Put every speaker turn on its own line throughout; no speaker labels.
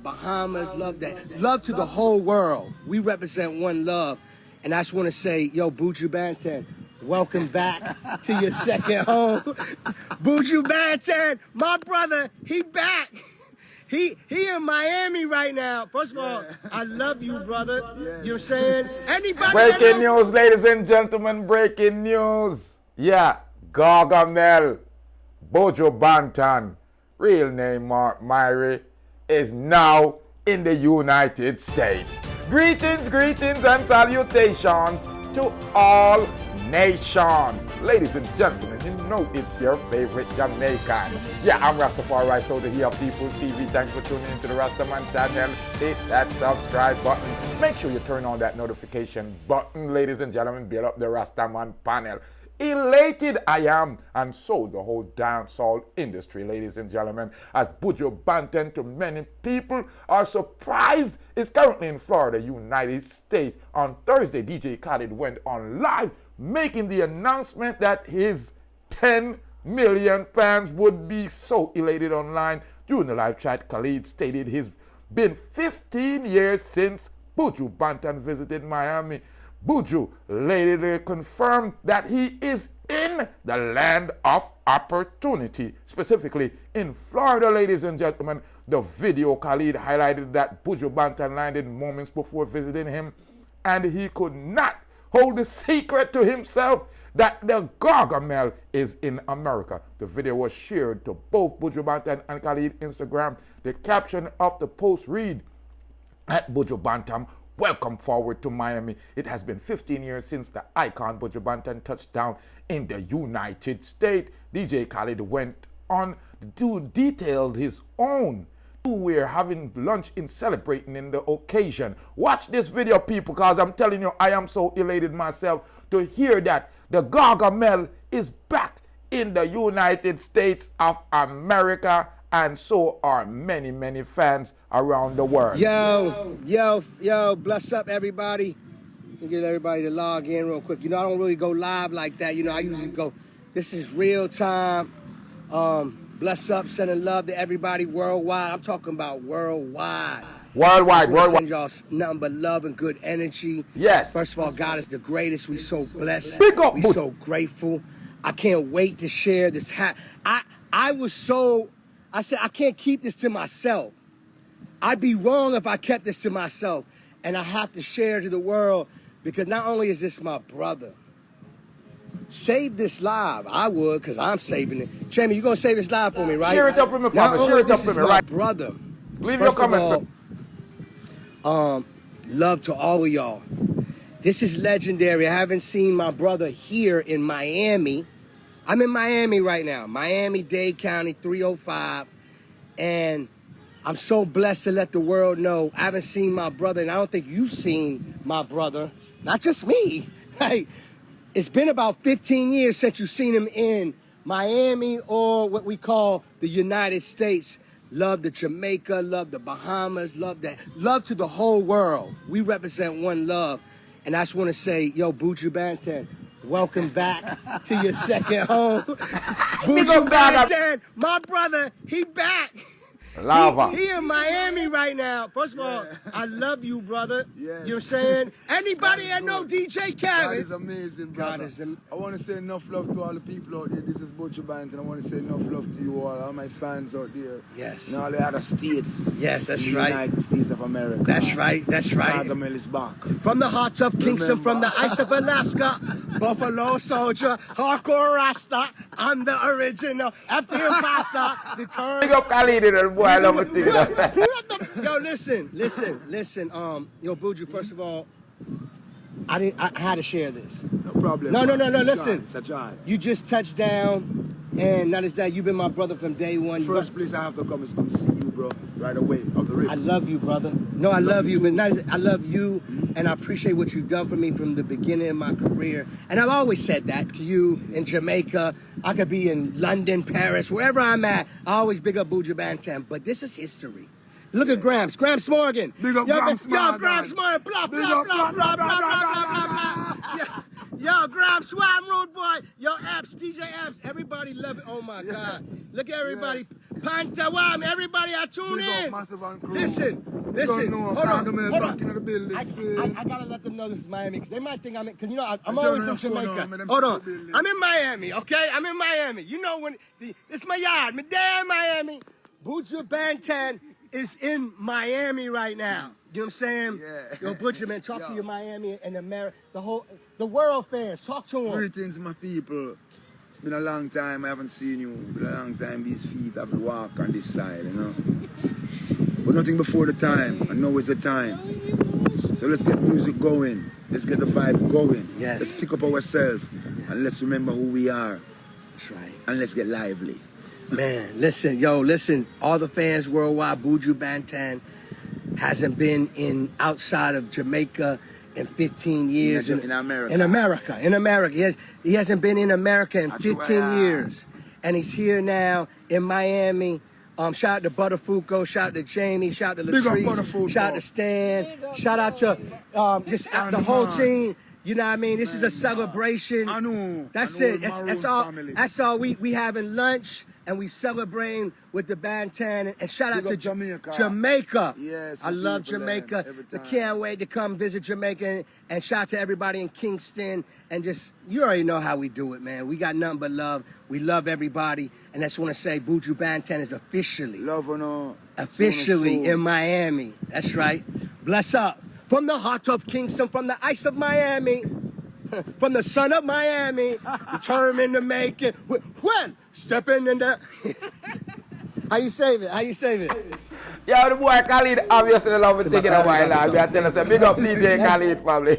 Bahamas, love to the whole world. We represent one love. And I just want to say, yo, Buju Banton, welcome back to your second home. Buju Banton, my brother, he back. He in Miami right now. First of all, I love you, brother. Yes. You know what I'm saying? Anybody
breaking news, ladies and gentlemen, breaking news. Yeah, Gargamel, Buju Banton, real name Myrie, is now in the United States. Greetings, greetings, and salutations to all nations. Ladies and gentlemen, you know it's your favorite Jamaican. Yeah, I'm Rastafari, so the He of People's TV. Thanks for tuning into the Rastaman channel. Hit that subscribe button. Make sure you turn on that notification button, ladies and gentlemen. Build up the Rastaman panel. Elated I am, and so the whole dancehall industry, ladies and gentlemen, as Buju Banton, to many people are surprised, is currently in Florida, United States. On Thursday, DJ Khaled went on live, making the announcement that his 10 million fans would be so elated online. During the live chat, Khaled stated it's been 15 years since Buju Banton visited Miami. Buju later confirmed that he is in the land of opportunity, specifically in Florida, ladies and gentlemen. The video Khaled highlighted that Buju Banton landed moments before visiting him, and he could not hold the secret to himself that the Gargamel is in America. The video was shared to both Buju Banton and Khaled Instagram. The caption of the post read, at Buju Banton, welcome forward to Miami. It has been 15 years since the icon Buju Banton touched down in the United States. DJ Khaled went on to detail his own. We're having lunch in celebrating in the occasion. Watch this video, people, because I'm telling you, I am so elated myself to hear that the Gargamel is back in the United States of America, and so are many, many fans around the world.
Yo, bless up, everybody. Let me get everybody to log in real quick. You know, I don't really go live like that. You know, I usually go, this is real time. Bless up, sending love to everybody worldwide. I'm talking about worldwide.
Worldwide.
Send y'all nothing but love and good energy.
Yes.
First of all, God is the greatest. We so blessed.
Big up,
we so grateful. I can't wait to share this. I said, I can't keep this to myself. I'd be wrong if I kept this to myself. And I have to share to the world, because not only is this my brother, save this live. I would, because I'm saving it. Jamie, you're going to save this live for me, right?
Share it up with me, Papa. Share it up with me, right?
Brother.
Leave your comment.
Love to all of y'all. This is legendary. I haven't seen my brother here in Miami. I'm in Miami right now, Miami-Dade County, 305, and I'm so blessed to let the world know I haven't seen my brother, and I don't think you've seen my brother, not just me. Hey, it's been about 15 years since you've seen him in Miami or what we call the United States. Love to Jamaica, love the Bahamas, love to the whole world. We represent one love, and I just want to say, yo, Buju Banton, welcome back to your second home. Buju Banton, my brother, he back.
Lava.
He in Miami right now. First of all, I love you, brother. Yes. You know what I'm saying? Anybody that know DJ Khaled?
God is amazing, brother. I want to say enough love to all the people out there. This is Buju Banton. I want to say enough love to you all my fans out there.
Yes.
And all the other states.
Yes, that's
in the
right.
United States of America.
That's right.
Gargamel is back.
From the heart of Kingston, from the ice of Alaska, Buffalo Soldier, Hardcore Rasta, I'm the original, I'm the imposter, the turn.
Big up Khaled, boy, I love it.
Yo, listen. Yo, Buju, first of all, I had to share this.
No problem.
No, listen.
Such a
you just touched down, and not as that, you've been my brother from day one.
First place I have to come is come see you, bro, right away, off the rip.
I love you, brother. No, I love you, but not as, I love you, and I appreciate what you've done for me from the beginning of my career. And I've always said that to you in Jamaica. I could be in London, Paris, wherever I'm at. I always big up Buju Banton, but this is history. Look at Gramps Morgan.
Big up Gramps Morgan.
Yo, Gramps Morgan. Blah, blah, blah, blah, blah, blah. Yo, Gramps Swam Road Boy. Yo, Apps, DJ Apps. Everybody love it. Oh, my God. Look at everybody Pantawam, everybody, I tune
Big up
in.
Massive and crew.
Listen,
You don't know,
hold on.
back into the building.
I gotta let them know this is Miami, because they might think I'm in, because you know, I'm
I
always
don't
in
know
Jamaica.
what's going on,
Hold
I'm in
on,
the building.
I'm in Miami, okay? I'm in Miami. You know when, it's my yard, my damn Miami. Buju Banton is in Miami right now. You know what I'm saying?
Yeah.
Yo, Buju, man, talk to your Miami and America, the world fans. Talk to them.
Greetings, my people. It's been a long time I haven't seen you. It's been a long time these feet have to walk on this side, you know. But nothing before the time. I know it's the time. So let's get music going. Let's get the vibe going.
Yes.
Let's pick up ourselves. And let's remember who we are.
That's right.
And let's get lively.
Man, listen, all the fans worldwide, Buju Banton hasn't been outside of Jamaica in 15 years.
In America.
In America. He hasn't been in America in 15 years. And he's here now in Miami. Shout out to Butterfuco, shout out to Jamie, shout out to Latrice, shout out to Stan, shout out to just the whole team. You know what I mean? This is a celebration.
I know.
That's
I know
it. That's all.
family.
That's all. We having lunch and we celebrating with the Banton and shout out to
Jamaica.
Jamaica.
Yes,
I love
people,
Jamaica.
every
I
time.
can't wait to come visit Jamaica and shout out to everybody in Kingston and just you already know how we do it, man. We got nothing but love. We love everybody, and I just want to say Buju Banton is officially in Miami. That's right. Bless up. From the heart of Kingston, from the ice of Miami, from the sun of Miami, determined to make it. When stepping in the. How you save it?
Yeah, the boy Khaled obviously love it taking a while now. We are telling us, big up DJ Khaled family.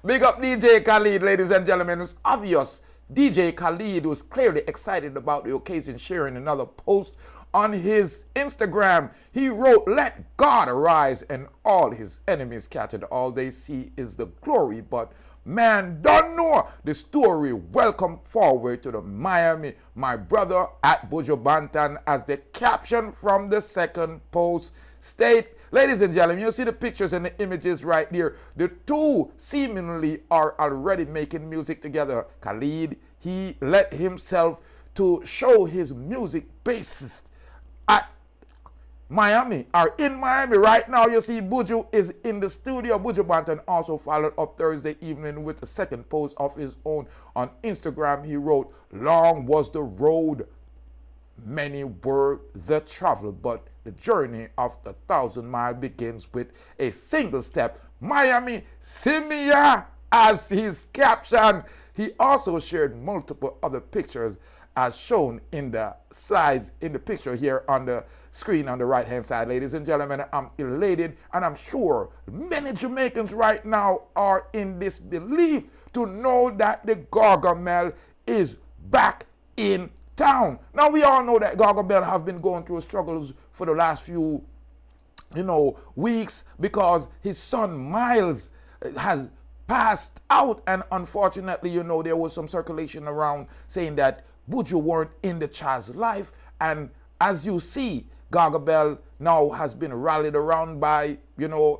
Big up DJ Khaled, ladies and gentlemen. It's obvious DJ Khaled was clearly excited about the occasion, sharing another post on his Instagram. He wrote, "Let God arise and all his enemies scattered. All they see is the glory, but man don't know the story. Welcome forward to the Miami, my brother at Buju Banton," as the caption from the second post state. Ladies and gentlemen, you see the pictures and the images right there. The two seemingly are already making music together. Khaled, he let himself to show his music basis at Miami, or in Miami right now. You see Buju is in the studio. Buju Banton also followed up Thursday evening with a second post of his own on Instagram. He wrote, "Long was the road, many were the travel, but the journey of the 1,000 miles begins with a single step. Miami, see me ya," as his caption. He also shared multiple other pictures as shown in the slides in the picture here on the screen on the right hand side. Ladies and gentlemen, I'm elated, and I'm sure many Jamaicans right now are in disbelief to know that the Gargamel is back in town. Now we all know that Gargamel have been going through struggles for the last few weeks, because his son Miles has passed out, and unfortunately, there was some circulation around saying that Buju weren't in the child's life. And as you see, Gargamel now has been rallied around by,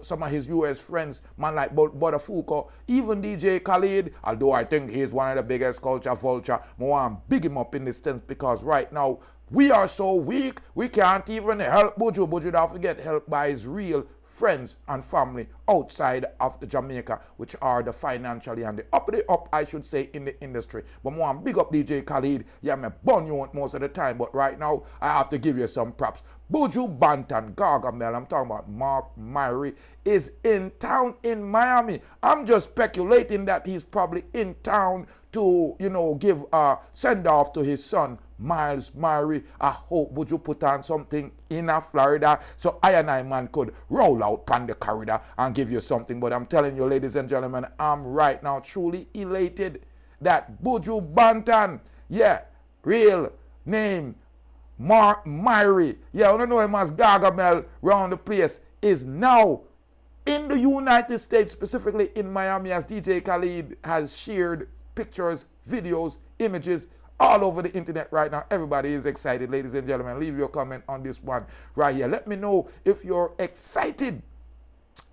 some of his US friends, man like Butterfuco, even DJ Khaled, although I think he's one of the biggest culture vulture. I want to big him up in this sense, because right now, we are so weak, we can't even help Buju. Buju don't forget help by his real friends and family outside of the Jamaica, which are the financially and the up, I should say, in the industry. But more, big up DJ Khaled. Yeah, me burn you out most of the time, but right now, I have to give you some props. Buju Banton, Gargamel, I'm talking about Myrie, is in town in Miami. I'm just speculating that he's probably in town to, give a send-off to his son, Miles Myrie. I hope Buju put on something in Florida so I and I man could roll out on the corridor and give you something. But I'm telling you, ladies and gentlemen, I'm right now truly elated that Buju Banton, real name Myrie, I don't know him as Gargamel round the place, is now in the United States, specifically in Miami, as DJ Khaled has shared pictures, videos, images all over the internet right now. Everybody is excited, ladies and gentlemen. Leave your comment on this one right here. Let me know if you're excited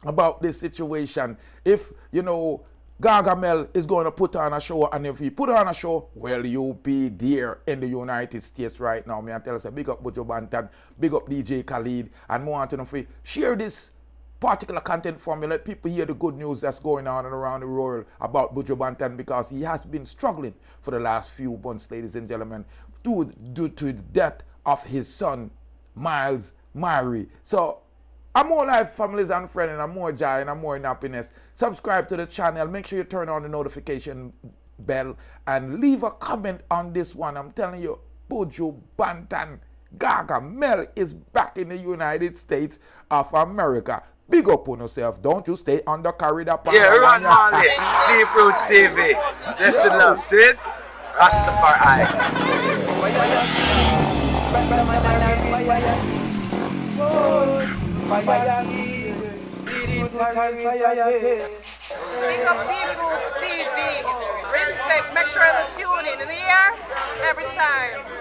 about this situation. If, Gargamel is going to put on a show, and if he put on a show, well, you'll be there in the United States right now. Me and tell us, big up Buju Banton, big up DJ Khaled, and more want to know if we share this particular content for me. Let people hear the good news that's going on around the world about Buju Banton, because he has been struggling for the last few months, ladies and gentlemen, due to the death of his son, Myrie. So, I'm more live families and friends, and I'm more joy and I'm more in happiness. Subscribe to the channel. Make sure you turn on the notification bell and leave a comment on this one. I'm telling you, Buju Banton, Gargamel is back in the United States of America. Big up on yourself. Don't you stay under corridor.
Yeah, run Marley. Deep Roots TV. Listen up, see? Rastafari.
Big up Deep Roots TV. Respect, make sure you tune in the year every time.